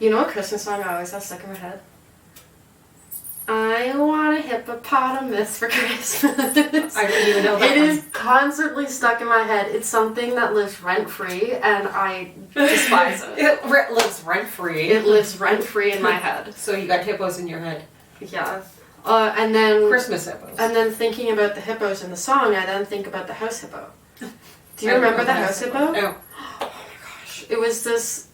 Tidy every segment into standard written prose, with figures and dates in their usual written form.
You know what Christmas song I always have stuck in my head? I want a hippopotamus for Christmas. I don't even know that It one. is constantly stuck in my head. It's something that lives rent-free, and I despise it. It lives rent-free. It lives rent-free in my head. So you got hippos in your head. Yeah. And then... Christmas hippos. And then thinking about the hippos in the song, I then think about the house hippo. Do you remember the house hippo? No. Oh my gosh. It was this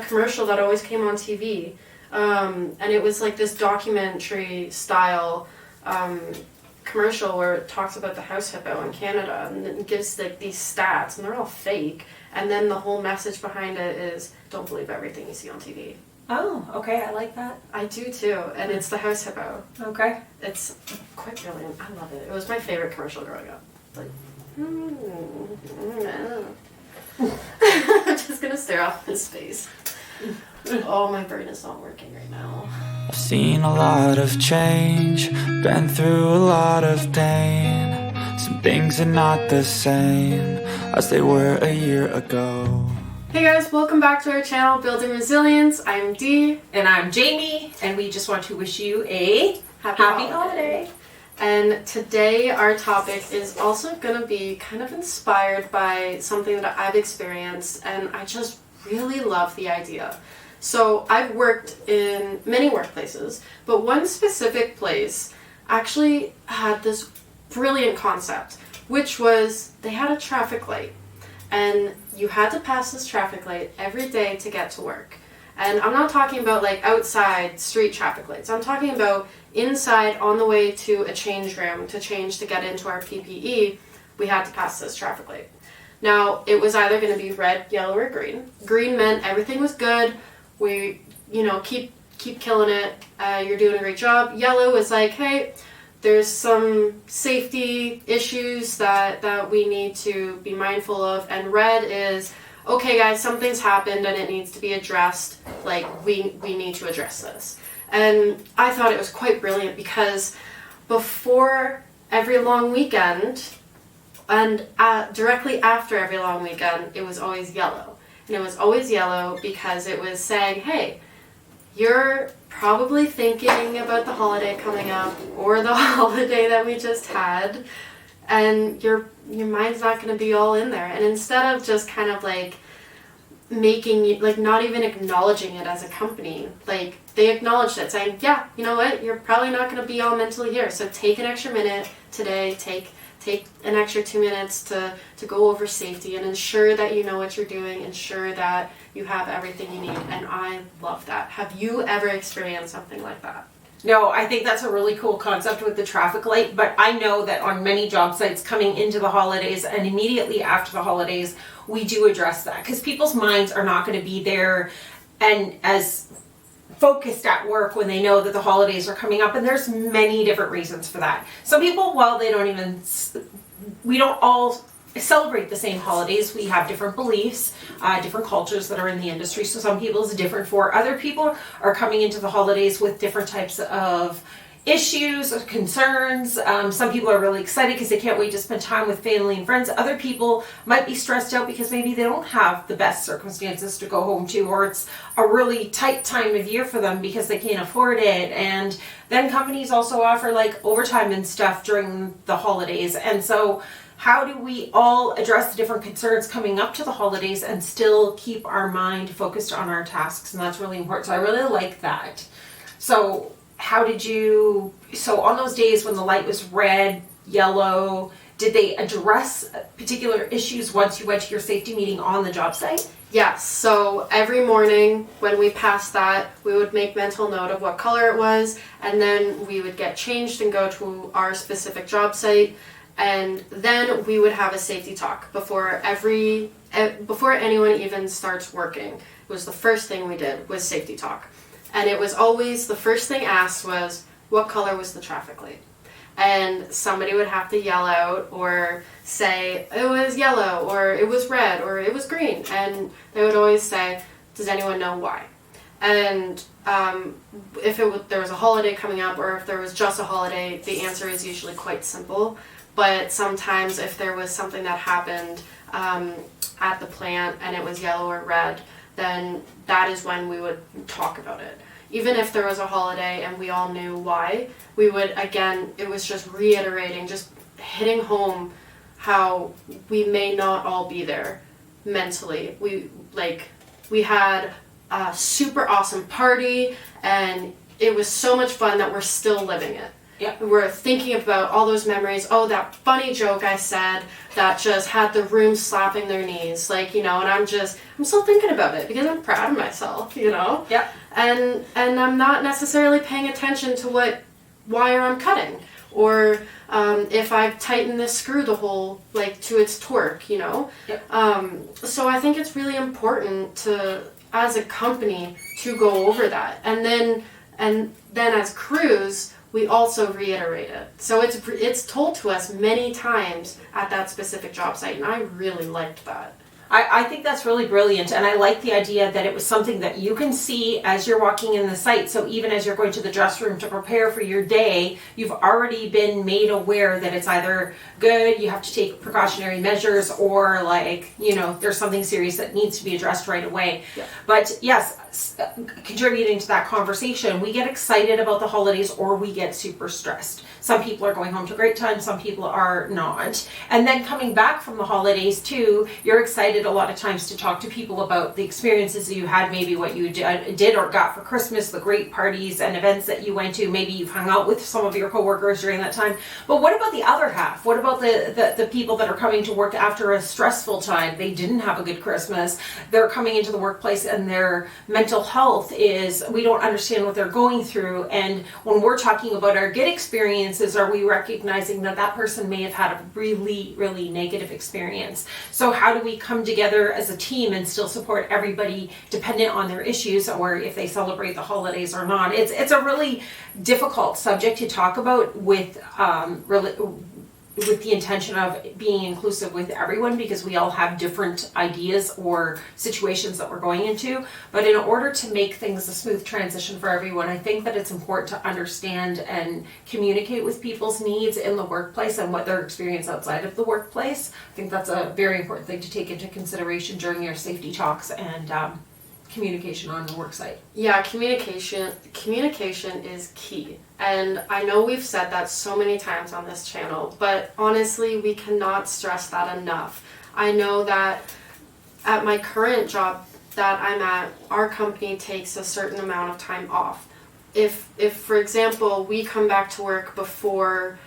commercial that always came on TV. And it was like this documentary style commercial where it talks about the house hippo in Canada, and it gives like these stats, and they're all fake. And then the whole message behind it is, don't believe everything you see on TV. Oh, okay, I like that. I do too, and it's the house hippo. Okay. It's quite brilliant. I love it. It was my favorite commercial growing up. Like, I'm just gonna stare off his face. Oh, my brain is not working right now. I've seen a lot of change, been through a lot of pain. Some things are not the same as they were a year ago. Hey guys, welcome back to our channel, Building Resilience. I'm Dee. And I'm Jamie, and we just want to wish you a happy holiday. And today our topic is also going to be kind of inspired by something that I've experienced, and I just really love the idea. So I've worked in many workplaces, but one specific place actually had this brilliant concept, which was they had a traffic light, and you had to pass this traffic light every day to get to work. And I'm not talking about like outside street traffic lights. I'm talking about inside on the way to a change room to change to get into our PPE. We had to pass this traffic light. Now, it was either going to be red, yellow, or green. Green meant everything was good. We, keep killing it. You're doing a great job. Yellow is like, hey, there's some safety issues that we need to be mindful of. And red is, okay, guys, something's happened and it needs to be addressed. Like, we need to address this. And I thought it was quite brilliant because before every long weekend and directly after every long weekend, it was always yellow. And it was always yellow because it was saying, hey, you're probably thinking about the holiday coming up or the holiday that we just had, and your mind's not going to be all in there. And instead of just kind of like making, like not even acknowledging it as a company, like they acknowledged it, saying, yeah, you know what, you're probably not going to be all mentally here, so take an extra minute today, take an extra 2 minutes to go over safety and ensure that you know what you're doing, ensure that you have everything you need. And I love that. Have you ever experienced something like that? No, I think that's a really cool concept with the traffic light, but I know that on many job sites coming into the holidays and immediately after the holidays, we do address that because people's minds are not going to be there and as focused at work when they know that the holidays are coming up, and there's many different reasons for that. Some people, well, we don't all celebrate the same holidays. We have different beliefs, different cultures that are in the industry, so some people it's different for. Other people are coming into the holidays with different types of issues or concerns. Some people are really excited because they can't wait to spend time with family and friends. Other people might be stressed out because maybe they don't have the best circumstances to go home to, or it's a really tight time of year for them because they can't afford it. And then companies also offer like overtime and stuff during the holidays. And so how do we all address the different concerns coming up to the holidays and still keep our mind focused on our tasks? And that's really important. So I really like that. So so on those days when the light was red, yellow, did they address particular issues once you went to your safety meeting on the job site? Yes, so every morning when we passed that, we would make mental note of what color it was, and then we would get changed and go to our specific job site, and then we would have a safety talk before anyone even starts working. It was the first thing we did was safety talk. And it was always, the first thing asked was, what color was the traffic light? And somebody would have to yell out or say, it was yellow, or it was red, or it was green. And they would always say, does anyone know why? And if there was a holiday coming up, or if there was just a holiday, the answer is usually quite simple. But sometimes if there was something that happened at the plant and it was yellow or red, then that is when we would talk about it. Even if there was a holiday and we all knew why, we would, again, it was just reiterating, just hitting home how we may not all be there mentally. We had a super awesome party, and it was so much fun that we're still living it. Yep. We're thinking about all those memories. Oh, that funny joke I said that just had the room slapping their knees. Like, and I'm still thinking about it because I'm proud of myself, Yep. And I'm not necessarily paying attention to what wire I'm cutting, or if I've tightened this screw the whole, to its torque, Yep. So I think it's really important to, as a company, to go over that. And then as crews, we also reiterate it. So it's told to us many times at that specific job site, and I really liked that. I think that's really brilliant, and I like the idea that it was something that you can see as you're walking in the site. So even as you're going to the dress room to prepare for your day, you've already been made aware that it's either good, you have to take precautionary measures, or there's something serious that needs to be addressed right away. Yeah. But yes, contributing to that conversation, we get excited about the holidays or we get super stressed. Some people are going home to great time, some people are not. And then coming back from the holidays too, you're excited a lot of times to talk to people about the experiences that you had, maybe what you did or got for Christmas, the great parties and events that you went to. Maybe you've hung out with some of your coworkers during that time. But what about the other half? What about the people that are coming to work after a stressful time? They didn't have a good Christmas. They're coming into the workplace and their mental health is, we don't understand what they're going through. And when we're talking about our good experiences, are we recognizing that person may have had a really, really negative experience? So how do we come together as a team and still support everybody dependent on their issues, or if they celebrate the holidays or not? It's a really difficult subject to talk about with the intention of being inclusive with everyone, because we all have different ideas or situations that we're going into. But in order to make things a smooth transition for everyone, I think that it's important to understand and communicate with people's needs in the workplace and what their experience outside of the workplace. I think that's a very important thing to take into consideration during your safety talks and communication on the work site. Yeah, communication is key. And I know we've said that so many times on this channel, but honestly, we cannot stress that enough. I know that at my current job that I'm at, our company takes a certain amount of time off. If for example, we come back to work before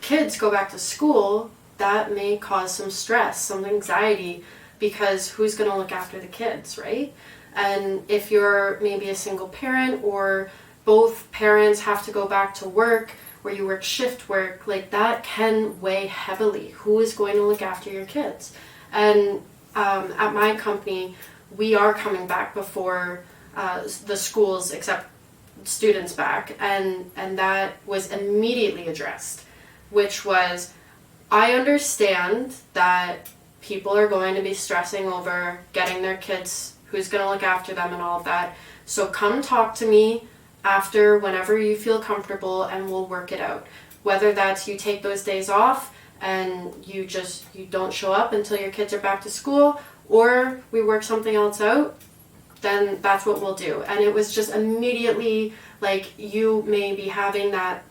kids go back to school, that may cause some stress, some anxiety, because who's going to look after the kids, right? And if you're maybe a single parent, or both parents have to go back to work, where you work shift work, that can weigh heavily. Who is going to look after your kids? And at my company, we are coming back before the schools accept students back, and that was immediately addressed, which was, I understand that people are going to be stressing over getting their kids, who's going to look after them and all of that. So come talk to me after, whenever you feel comfortable, and we'll work it out. Whether that's you take those days off and you don't show up until your kids are back to school, or we work something else out, then that's what we'll do. And it was just immediately, you may be having that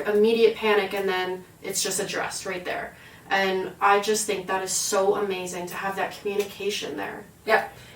immediate panic, and then it's just addressed right there. And I just think that is so amazing to have that communication there.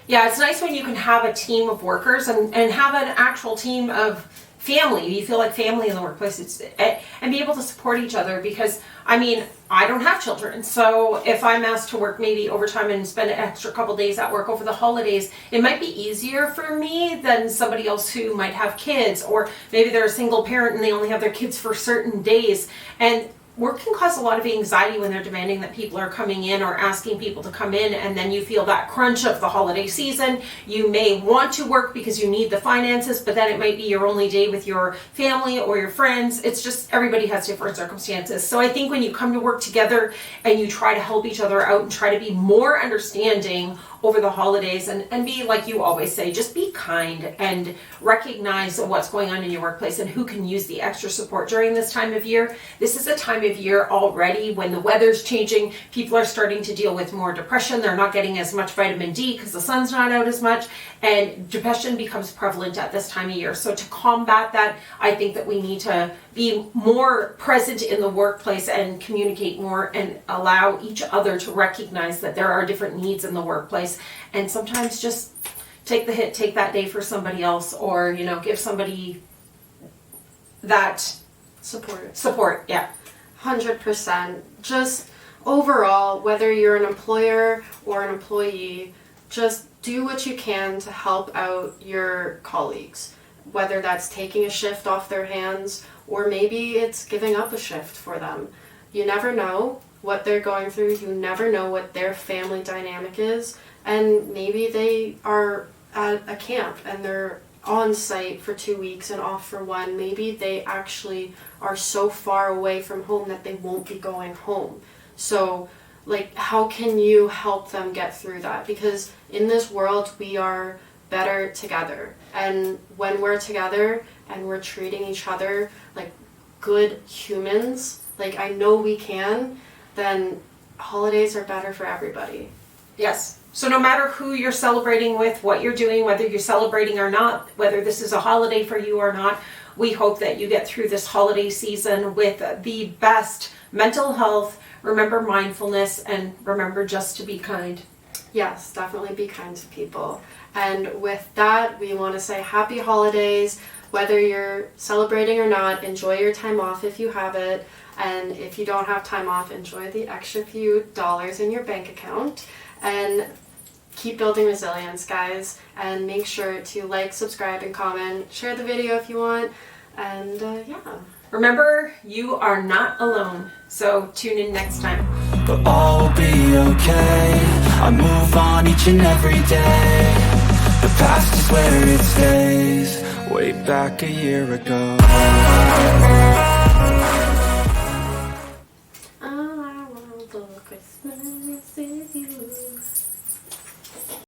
Yeah, it's nice when you can have a team of workers and have an actual team of family. You feel like family in the workplace, and be able to support each other, because, I don't have children. So if I'm asked to work maybe overtime and spend an extra couple days at work over the holidays, it might be easier for me than somebody else who might have kids, or maybe they're a single parent and they only have their kids for certain days. And work can cause a lot of anxiety when they're demanding that people are coming in or asking people to come in, and then you feel that crunch of the holiday season. You may want to work because you need the finances, but then it might be your only day with your family or your friends. It's just, everybody has different circumstances. So I think when you come to work together and you try to help each other out and try to be more understanding over the holidays, and be, like you always say, just be kind and recognize what's going on in your workplace and who can use the extra support during this time of year. This is a time of year already when the weather's changing. People are starting to deal with more depression. They're not getting as much vitamin D because the sun's not out as much, and depression becomes prevalent at this time of year. So to combat that, I think that we need to be more present in the workplace and communicate more and allow each other to recognize that there are different needs in the workplace, and sometimes just take the hit, take that day for somebody else, or give somebody that support. Yeah, 100%. Just overall, whether you're an employer or an employee, just do what you can to help out your colleagues, whether that's taking a shift off their hands or maybe it's giving up a shift for them. You never know what they're going through. You never know what their family dynamic is, and maybe they are at a camp and they're on site for 2 weeks and off for 1. Maybe they actually are so far away from home that they won't be going home. So how can you help them get through that? Because in this world we are better together, and when we're together and we're treating each other like good humans, like I know we can, then holidays are better for everybody. Yes. So no matter who you're celebrating with, what you're doing, whether you're celebrating or not, whether this is a holiday for you or not, we hope that you get through this holiday season with the best mental health. Remember mindfulness, and remember just to be kind. Yes, definitely be kind to people. And with that, we want to say happy holidays. Whether you're celebrating or not, enjoy your time off if you have it. And if you don't have time off, enjoy the extra few dollars in your bank account. And keep building resilience, guys. And make sure to like, subscribe, and comment. Share the video if you want. And yeah. Remember, you are not alone. So tune in next time. But all will be okay. I move on each and every day. The past is where it stays. Way back a year ago. All I want for Christmas is you.